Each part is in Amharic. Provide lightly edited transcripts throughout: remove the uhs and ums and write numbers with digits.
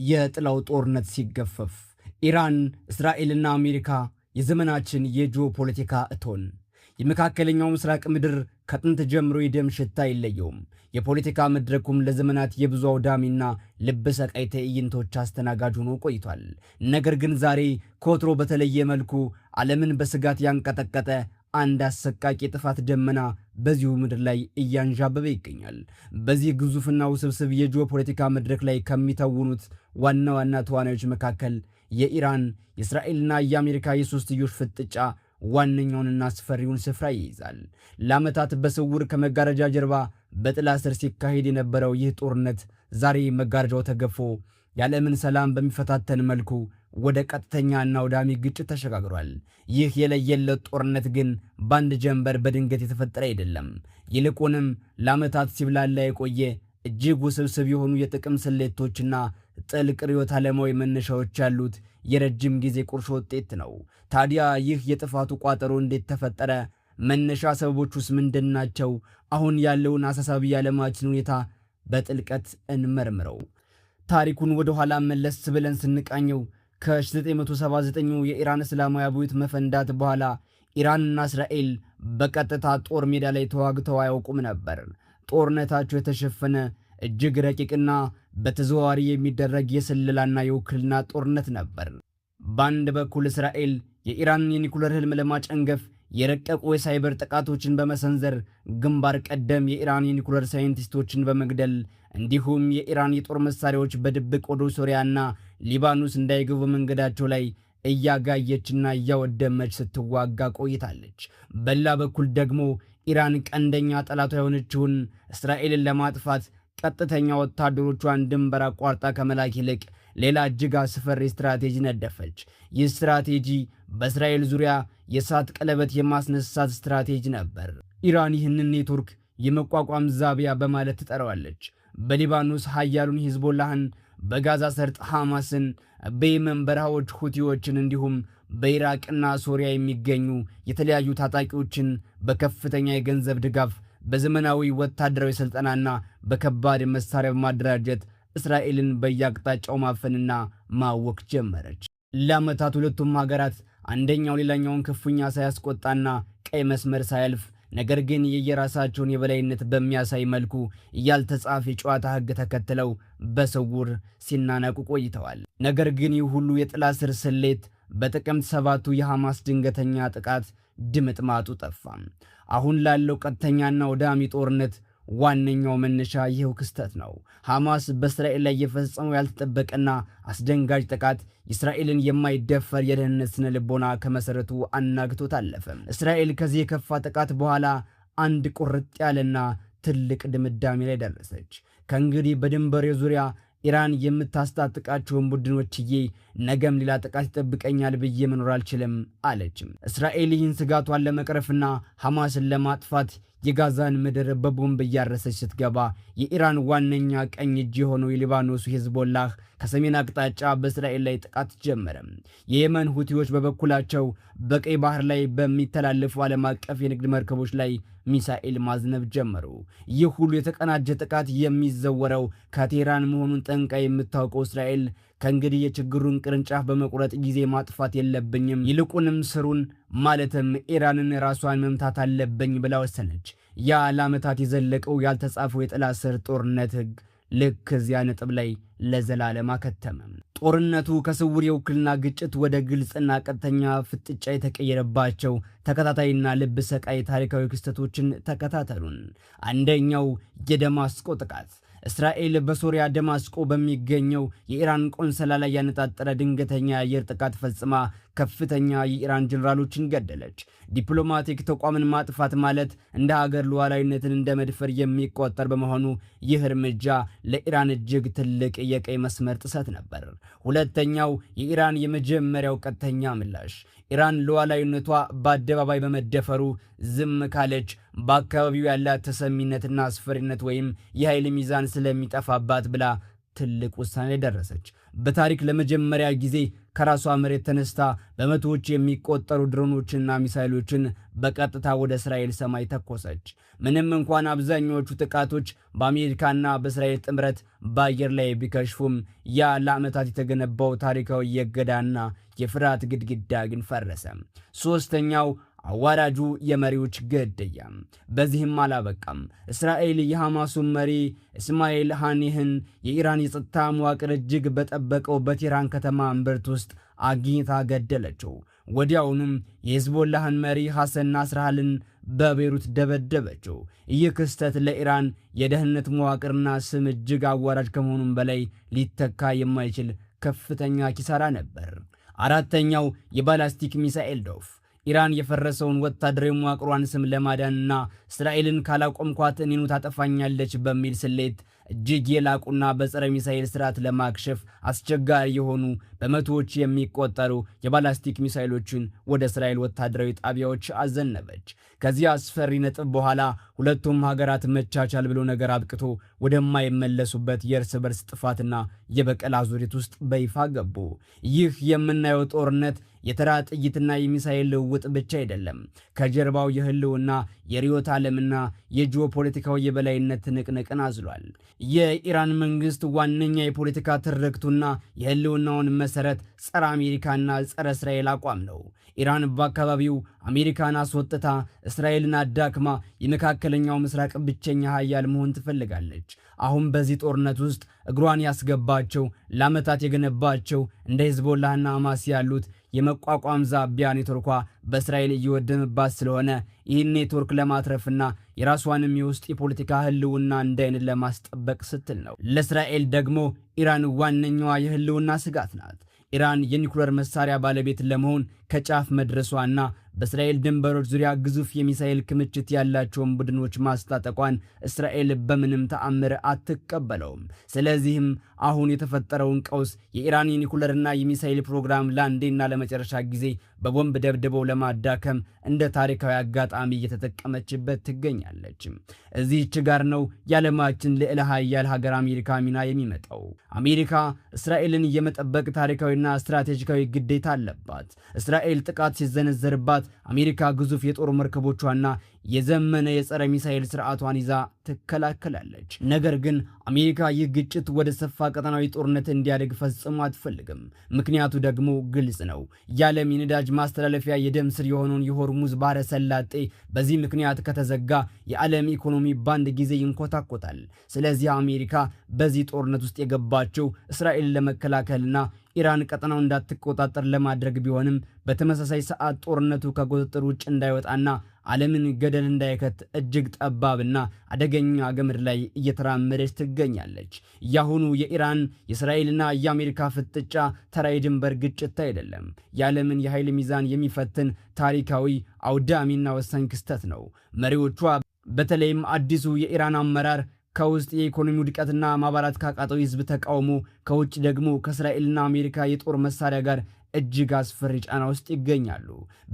የጥላው ጦርነት ሲገፈፍ ኢራን፣ እስራኤልና አሜሪካ የዘመናችን የጂኦፖለቲካ እቶን። የመካከለኛው ምስራቅ ምድር ከጥንት ጀምሮ የደም ሽታ አይለየውም። የፖለቲካ መድረኩም ለዘመናት የብዙ አውዳሚና ልብ ሰቃይ ትዕይንቶች አስተናጋጅ ሆኖ ቆይቷል። ነገር ግን ዛሬ ከወትሮ በተለየ መልኩ ዓለምን በስጋት ያንቀጠቀጠ አንድ አሰቃቂ የጥፋት ደመና በዚሁ ምድር ላይ እያንዣበበ ይገኛል። በዚህ ግዙፍና ውስብስብ የጂኦፖለቲካ መድረክ ላይ ከሚተውኑት ዋና ዋና ተዋናዮች መካከል የኢራን የእስራኤልና የአሜሪካ የሶስትዮሽ ፍጥጫ ዋነኛውንና አስፈሪውን ስፍራ ይይዛል። ለዓመታት በስውር ከመጋረጃ ጀርባ በጥላ ስር ሲካሄድ የነበረው ይህ ጦርነት ዛሬ መጋረጃው ተገፎ የዓለምን ሰላም በሚፈታተን መልኩ ወደ ቀጥተኛና አውዳሚ ግጭት ተሸጋግሯል። ይህ የለየለት ጦርነት ግን በአንድ ጀንበር በድንገት የተፈጠረ አይደለም። ይልቁንም ለዓመታት ሲብላላ የቆየ እጅግ ውስብስብ የሆኑ የጥቅም ስሌቶችና ጥልቅ ርዕዮተ ዓለማዊ መነሻዎች ያሉት የረጅም ጊዜ ቁርሾ ውጤት ነው። ታዲያ ይህ የጥፋቱ ቋጠሮ እንዴት ተፈጠረ? መነሻ ሰበቦቹስ ምንድናቸው? አሁን ያለውን አሳሳቢ የዓለማችን ሁኔታ በጥልቀት እንመርምረው። ታሪኩን ወደ ኋላ መለስ ብለን ስንቃኘው ከ1979 የኢራን እስላማዊ አብዮት መፈንዳት በኋላ ኢራንና እስራኤል በቀጥታ ጦር ሜዳ ላይ ተዋግተው አያውቁም ነበር። ጦርነታቸው የተሸፈነ እጅግ ረቂቅና በተዘዋዋሪ የሚደረግ የስለላና የውክልና ጦርነት ነበር። በአንድ በኩል እስራኤል የኢራንን የኒኩለር ህልም ለማጨንገፍ የረቀቁ የሳይበር ጥቃቶችን በመሰንዘር ግንባር ቀደም የኢራን የኒኩለር ሳይንቲስቶችን በመግደል እንዲሁም የኢራን የጦር መሳሪያዎች በድብቅ ወደ ሶሪያና ሊባኖስ እንዳይገቡ መንገዳቸው ላይ እያጋየችና እያወደመች ስትዋጋ ቆይታለች። በሌላ በኩል ደግሞ ኢራን ቀንደኛ ጠላቷ የሆነችውን እስራኤልን ለማጥፋት ቀጥተኛ ወታደሮቿን ድንበር አቋርጣ ከመላክ ይልቅ ሌላ እጅግ አስፈሪ ስትራቴጂ ነደፈች። ይህ ስትራቴጂ በእስራኤል ዙሪያ የእሳት ቀለበት የማስነሳት ስትራቴጂ ነበር። ኢራን ይህንን ኔትወርክ የመቋቋም ዛቢያ በማለት ትጠራዋለች። በሊባኖስ ኃያሉን ሂዝቦላህን፣ በጋዛ ሰርጥ ሐማስን፣ በየመን በረሃዎች ሁቲዎችን እንዲሁም በኢራቅና ሶሪያ የሚገኙ የተለያዩ ታጣቂዎችን በከፍተኛ የገንዘብ ድጋፍ በዘመናዊ ወታደራዊ ስልጠናና በከባድ መሳሪያ በማደራጀት እስራኤልን በየአቅጣጫው ማፈንና ማወክ ጀመረች። ለዓመታት ሁለቱም ሀገራት አንደኛው ሌላኛውን ክፉኛ ሳያስቆጣና ቀይ መስመር ሳያልፍ ነገር ግን የየራሳቸውን የበላይነት በሚያሳይ መልኩ ያልተጻፈ የጨዋታ ሕግ ተከትለው በስውር ሲናናቁ ቆይተዋል። ነገር ግን ይህ ሁሉ የጥላ ስር ስሌት በጥቅምት 7ቱ የሐማስ ድንገተኛ ጥቃት ድምጥማጡ ጠፋ። አሁን ላለው ቀጥተኛና አውዳሚ ጦርነት ዋነኛው መነሻ ይኸው ክስተት ነው። ሐማስ በእስራኤል ላይ የፈጸመው ያልተጠበቀና አስደንጋጭ ጥቃት የእስራኤልን የማይደፈር የደህንነት ስነ ልቦና ከመሰረቱ አናግቶት አለፈ። እስራኤል ከዚህ የከፋ ጥቃት በኋላ አንድ ቁርጥ ያለና ትልቅ ድምዳሜ ላይ ደረሰች። ከእንግዲህ በድንበሬ ዙሪያ ኢራን የምታስታጥቃቸውን ቡድኖችዬ ነገም ሌላ ጥቃት ይጠብቀኛል ብዬ መኖር አልችልም አለችም። እስራኤል ይህን ስጋቷን ለመቅረፍና ሐማስን ለማጥፋት የጋዛን ምድር በቦምብ እያረሰች ስትገባ የኢራን ዋነኛ ቀኝ እጅ የሆነው የሊባኖሱ ሂዝቦላህ ከሰሜን አቅጣጫ በእስራኤል ላይ ጥቃት ጀመረ። የየመን ሁቲዎች በበኩላቸው በቀይ ባህር ላይ በሚተላለፉ ዓለም አቀፍ የንግድ መርከቦች ላይ ሚሳኤል ማዝነብ ጀመሩ። ይህ ሁሉ የተቀናጀ ጥቃት የሚዘወረው ከቴህራን መሆኑን ጠንቃ የምታውቀው እስራኤል ከእንግዲህ የችግሩን ቅርንጫፍ በመቁረጥ ጊዜ ማጥፋት የለብኝም፣ ይልቁንም ስሩን ማለትም ኢራንን ራሷን መምታት አለብኝ ብላ ወሰነች። ያ ለዓመታት የዘለቀው ያልተጻፈው የጥላ ስር ጦርነት ሕግ ልክ እዚያ ነጥብ ላይ ለዘላለም አከተመ። ጦርነቱ ከስውር የውክልና ግጭት ወደ ግልጽና ቀጥተኛ ፍጥጫ የተቀየረባቸው ተከታታይና ልብ ሰቃይ ታሪካዊ ክስተቶችን ተከታተሉን። አንደኛው የደማስቆ ጥቃት። እስራኤል በሶሪያ ደማስቆ በሚገኘው የኢራን ቆንሰላ ላይ ያነጣጠረ ድንገተኛ የአየር ጥቃት ፈጽማ ከፍተኛ የኢራን ጀነራሎችን ገደለች። ዲፕሎማቲክ ተቋምን ማጥፋት ማለት እንደ ሀገር ሉዓላዊነትን እንደ መድፈር የሚቆጠር በመሆኑ ይህ እርምጃ ለኢራን እጅግ ትልቅ የቀይ መስመር ጥሰት ነበር። ሁለተኛው የኢራን የመጀመሪያው ቀጥተኛ ምላሽ። ኢራን ሉዓላዊነቷ በአደባባይ በመደፈሩ ዝም ካለች በአካባቢው ያላት ተሰሚነትና አስፈሪነት ወይም የኃይል ሚዛን ስለሚጠፋባት ብላ ትልቅ ውሳኔ ደረሰች። በታሪክ ለመጀመሪያ ጊዜ ከራሷ መሬት ተነስታ በመቶዎች የሚቆጠሩ ድሮኖችንና ሚሳይሎችን በቀጥታ ወደ እስራኤል ሰማይ ተኮሰች። ምንም እንኳን አብዛኛዎቹ ጥቃቶች በአሜሪካና በእስራኤል ጥምረት በአየር ላይ ቢከሽፉም ያ ለዓመታት የተገነባው ታሪካዊ የእገዳና የፍርሃት ግድግዳ ግን ፈረሰ። ሶስተኛው አዋራጁ የመሪዎች ግድያ። በዚህም አላበቃም። እስራኤል የሐማሱን መሪ እስማኤል ሃኒህን የኢራን የጸጥታ መዋቅር እጅግ በጠበቀው በቴህራን ከተማ እምብርት ውስጥ አግኝታ ገደለችው። ወዲያውኑም የሂዝቦላህን መሪ ሐሰን ናስራልን በቤሩት ደበደበችው። ይህ ክስተት ለኢራን የደህንነት መዋቅርና ስም እጅግ አዋራጅ ከመሆኑም በላይ ሊተካ የማይችል ከፍተኛ ኪሳራ ነበር። አራተኛው የባላስቲክ ሚሳኤል ዶፍ። ኢራን የፈረሰውን ወታደራዊ መዋቅሯን ስም ለማዳንና እስራኤልን ካላቆምኳት እኔኑ ታጠፋኛለች በሚል ስሌት እጅግ የላቁና በጸረ ሚሳኤል ስርዓት ለማክሸፍ አስቸጋሪ የሆኑ በመቶዎች የሚቆጠሩ የባላስቲክ ሚሳኤሎችን ወደ እስራኤል ወታደራዊ ጣቢያዎች አዘነበች። ከዚህ አስፈሪ ነጥብ በኋላ ሁለቱም ሀገራት መቻቻል ብሎ ነገር አብቅቶ ወደማይመለሱበት የእርስ በርስ ጥፋትና የበቀል አዙሪት ውስጥ በይፋ ገቡ። ይህ የምናየው ጦርነት የተራ ጥይትና የሚሳኤል ልውውጥ ብቻ አይደለም። ከጀርባው የህልውና የርዕዮተ ዓለምና የጂኦፖለቲካዊ የበላይነት ትንቅንቅን አዝሏል። የኢራን መንግስት ዋነኛ የፖለቲካ ትርክቱና የህልውናውን መሰረት ጸረ አሜሪካና ጸረ እስራኤል አቋም ነው። ኢራን በአካባቢው አሜሪካን አስወጥታ እስራኤልን አዳክማ የመካከለኛው ምስራቅ ብቸኛ ሀያል መሆን ትፈልጋለች። አሁን በዚህ ጦርነት ውስጥ እግሯን ያስገባቸው ለዓመታት የገነባቸው እንደ ሂዝቦላህና ሐማስ ያሉት የመቋቋም ዛቢያ ኔትወርኳ በእስራኤል እየወደመባት ስለሆነ ይህን ኔትወርክ ለማትረፍና የራሷንም የውስጥ የፖለቲካ ህልውና እንዳይን ለማስጠበቅ ስትል ነው። ለእስራኤል ደግሞ ኢራን ዋነኛዋ የህልውና ስጋት ናት። ኢራን የኒኩለር መሳሪያ ባለቤት ለመሆን ከጫፍ መድረሷና በእስራኤል ድንበሮች ዙሪያ ግዙፍ የሚሳኤል ክምችት ያላቸውን ቡድኖች ማስታጠቋን እስራኤል በምንም ተአምር አትቀበለውም። ስለዚህም አሁን የተፈጠረውን ቀውስ የኢራን የኒኩለርና የሚሳኤል ፕሮግራም ለአንዴና ለመጨረሻ ጊዜ በቦምብ ደብድበው ለማዳከም እንደ ታሪካዊ አጋጣሚ እየተጠቀመችበት ትገኛለች። እዚህች ጋር ነው የዓለማችን ልዕለ ኃያል ሀገር አሜሪካ ሚና የሚመጣው። አሜሪካ እስራኤልን የመጠበቅ ታሪካዊና ስትራቴጂካዊ ግዴታ አለባት። እስራኤል ጥቃት ሲዘነዘርባት አሜሪካ ግዙፍ የጦር መርከቦቿና የዘመነ የጸረ ሚሳኤል ስርዓቷን ይዛ ትከላከላለች። ነገር ግን አሜሪካ ይህ ግጭት ወደ ሰፋ ቀጠናዊ ጦርነት እንዲያደግ ፈጽሞ አትፈልግም። ምክንያቱ ደግሞ ግልጽ ነው። የዓለም የነዳጅ ማስተላለፊያ የደም ስር የሆነውን የሆርሙዝ ባህረ ሰላጤ በዚህ ምክንያት ከተዘጋ የዓለም ኢኮኖሚ በአንድ ጊዜ ይንኮታኮታል። ስለዚህ አሜሪካ በዚህ ጦርነት ውስጥ የገባቸው እስራኤልን ለመከላከልና ኢራን ቀጠናው እንዳትቆጣጠር ለማድረግ ቢሆንም በተመሳሳይ ሰዓት ጦርነቱ ከቁጥጥር ውጭ እንዳይወጣና ዓለምን ገደል እንዳይከት እጅግ ጠባብና አደገኛ ገመድ ላይ እየተራመደች ትገኛለች። ያሁኑ የኢራን የእስራኤልና የአሜሪካ ፍጥጫ ተራ የድንበር ግጭት አይደለም። የዓለምን የኃይል ሚዛን የሚፈትን ታሪካዊ አውዳሚና ወሳኝ ክስተት ነው። መሪዎቿ በተለይም አዲሱ የኢራን አመራር ከውስጥ የኢኮኖሚ ውድቀትና ማባላት ካቃጠው ህዝብ ተቃውሞ፣ ከውጭ ደግሞ ከእስራኤልና አሜሪካ የጦር መሳሪያ ጋር እጅግ አስፈሪ ጫና ውስጥ ይገኛሉ።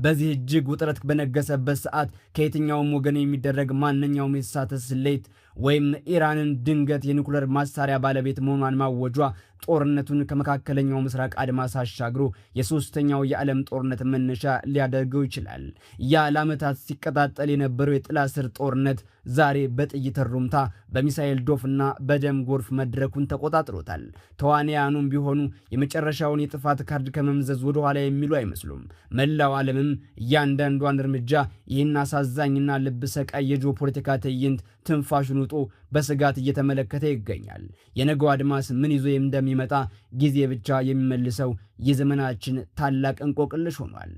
በዚህ እጅግ ውጥረት በነገሰበት ሰዓት ከየትኛውም ወገን የሚደረግ ማንኛውም የተሳተ ስሌት ወይም ኢራንን ድንገት የኒኩለር መሳሪያ ባለቤት መሆኗን ማወጇ ጦርነቱን ከመካከለኛው ምስራቅ አድማስ አሻግሮ የሶስተኛው የዓለም ጦርነት መነሻ ሊያደርገው ይችላል። ያ ለዓመታት ሲቀጣጠል የነበረው የጥላ ስር ጦርነት ዛሬ በጥይት ሩምታ፣ በሚሳኤል ዶፍና በደም ጎርፍ መድረኩን ተቆጣጥሮታል። ተዋንያኑም ቢሆኑ የመጨረሻውን የጥፋት ካርድ ከመምዘዝ ወደ ኋላ የሚሉ አይመስሉም። መላው ዓለምም እያንዳንዷን እርምጃ ይህን አሳዛኝና ልብ ሰቃይ የጂኦፖለቲካ ትዕይንት ትንፋሹን ውጦ በስጋት እየተመለከተ ይገኛል። የነገው አድማስ ምን ይዞ እንደሚመጣ ጊዜ ብቻ የሚመልሰው የዘመናችን ታላቅ እንቆቅልሽ ሆኗል።